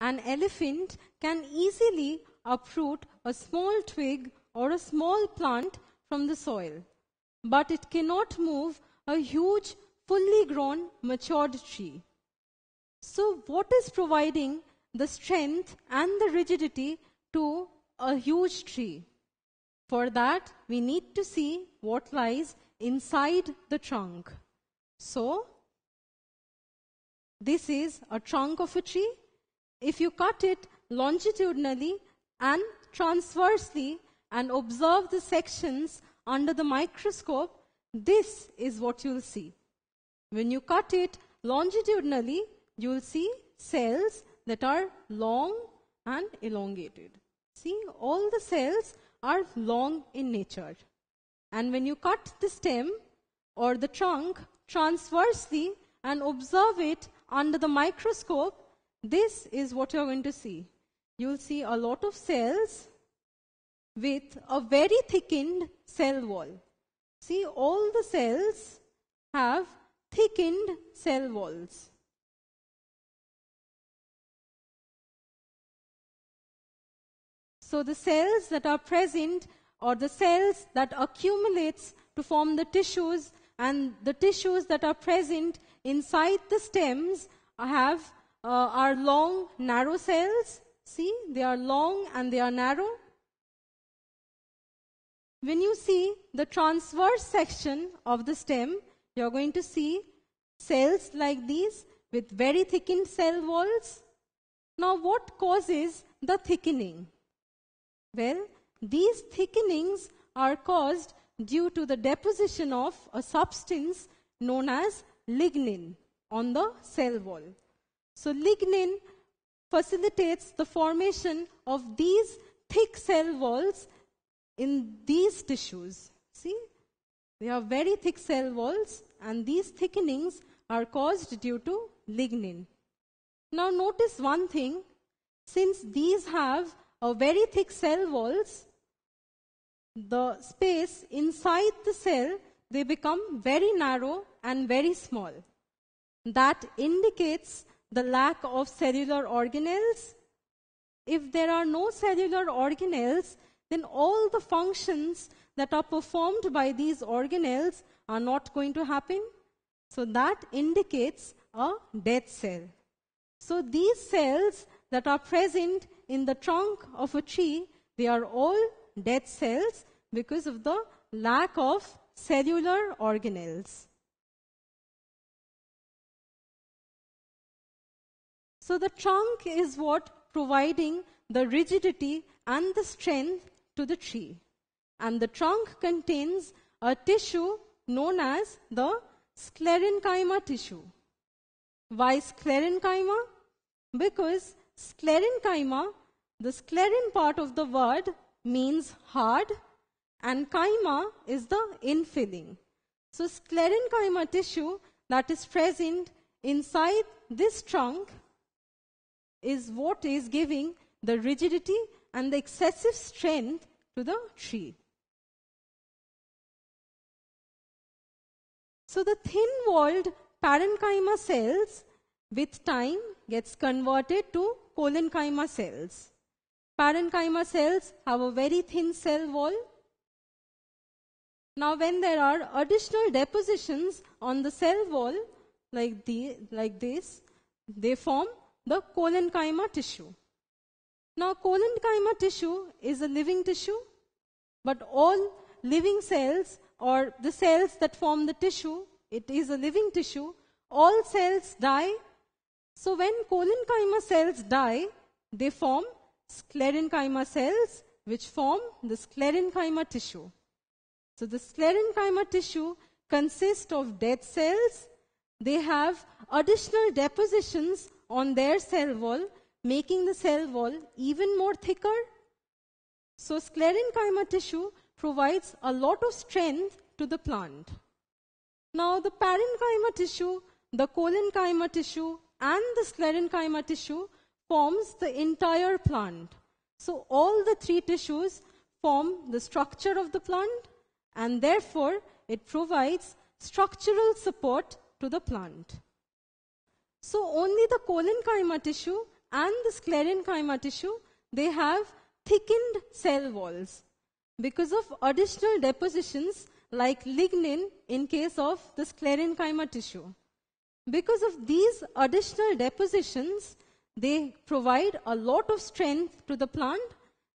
an elephant can easily uproot a small twig or a small plant from the soil, but it cannot move a huge, fully grown, matured tree. So what is providing the strength and the rigidity to a huge tree? For that, we need to see what lies inside the trunk. So, this is a trunk of a tree. If you cut it longitudinally and transversely and observe the sections under the microscope, this is what you'll see. When you cut it longitudinally, you'll see cells that are long and elongated. See, all the cells are long in nature. And when you cut the stem or the trunk transversely and observe it under the microscope, this is what you're going to see. You'll see a lot of cells with a very thickened cell wall. See, all the cells have thickened cell walls. So the cells that are present, or the cells that accumulates to form the tissues, and the tissues that are present inside the stems are long, narrow cells. See, they are long and they are narrow. When you see the transverse section of the stem, you're going to see cells like these with very thickened cell walls. Now, what causes the thickening? Well, these thickenings are caused due to the deposition of a substance known as lignin on the cell wall. So lignin facilitates the formation of these thick cell walls in these tissues. See, they are very thick cell walls, and these thickenings are caused due to lignin. Now notice one thing, since these have a very thick cell walls, the space inside the cell, they become very narrow and very small. That indicates the lack of cellular organelles. If there are no cellular organelles, then all the functions that are performed by these organelles are not going to happen. So that indicates a dead cell. So these cells that are present in the trunk of a tree, they are all dead cells because of the lack of cellular organelles. So the trunk is what providing the rigidity and the strength to the tree. And the trunk contains a tissue known as the Sclerenchyma tissue. Why Sclerenchyma? Because Sclerenchyma, the scleren part of the word means hard, and chyma is the infilling. So Sclerenchyma tissue that is present inside this trunk is what is giving the rigidity and the excessive strength to the tree. So the thin-walled parenchyma cells with time gets converted to collenchyma cells. Parenchyma cells have a very thin cell wall. Now when there are additional depositions on the cell wall like this, they form the collenchyma tissue. Now collenchyma tissue is a living tissue, but all living cells, or the cells that form the tissue, it is a living tissue, all cells die. So when collenchyma cells die, they form sclerenchyma cells, which form the sclerenchyma tissue. So the sclerenchyma tissue consists of dead cells. They have additional depositions on their cell wall, making the cell wall even more thicker. So sclerenchyma tissue provides a lot of strength to the plant. Now the parenchyma tissue, the collenchyma tissue, and the sclerenchyma tissue forms the entire plant. So all the three tissues form the structure of the plant, and therefore it provides structural support to the plant. So only the collenchyma tissue and the sclerenchyma tissue, they have thickened cell walls because of additional depositions like lignin in case of the sclerenchyma tissue. Because of these additional depositions, they provide a lot of strength to the plant.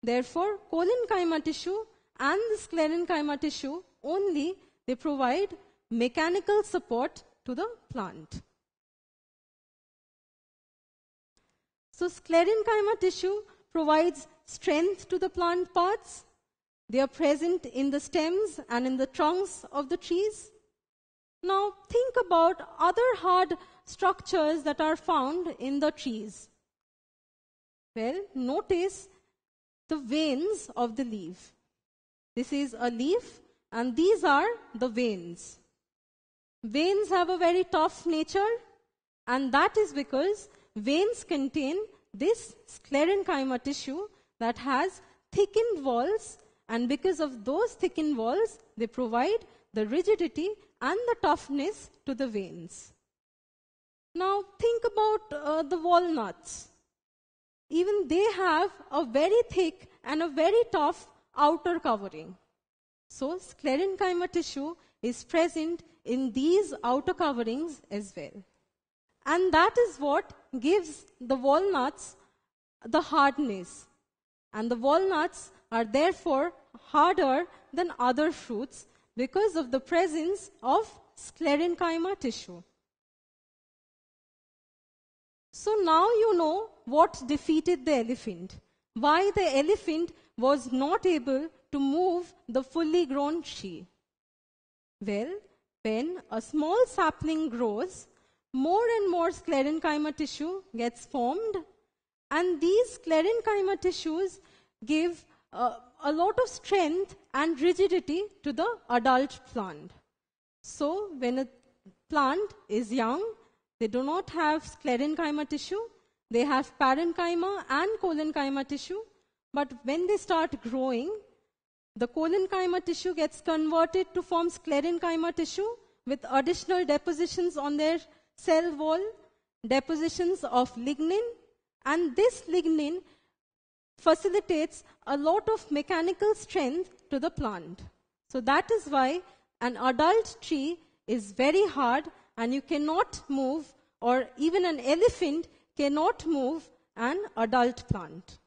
Therefore, collenchyma tissue and the sclerenchyma tissue only, they provide mechanical support to the plant. So sclerenchyma tissue provides strength to the plant parts. They are present in the stems and in the trunks of the trees. Now think about other hard structures that are found in the trees. Well, notice the veins of the leaf. This is a leaf and these are the veins. Veins have a very tough nature, and that is because veins contain this sclerenchyma tissue that has thickened walls, and because of those thickened walls, they provide the rigidity and the toughness to the veins. Now think about the walnuts. Even they have a very thick and a very tough outer covering. So sclerenchyma tissue is present in these outer coverings as well. And that is what gives the walnuts the hardness. And the walnuts are therefore harder than other fruits because of the presence of sclerenchyma tissue. So now you know what defeated the elephant. Why the elephant was not able to move the fully grown tree. Well, when a small sapling grows, more and more sclerenchyma tissue gets formed, and these sclerenchyma tissues give a lot of strength and rigidity to the adult plant. So when a plant is young, they do not have sclerenchyma tissue. They have parenchyma and collenchyma tissue. But when they start growing, the collenchyma tissue gets converted to form sclerenchyma tissue with additional depositions on their cell wall, depositions of lignin, and this lignin facilitates a lot of mechanical strength to the plant. So that is why an adult tree is very hard and you cannot move, or even an elephant cannot move an adult plant.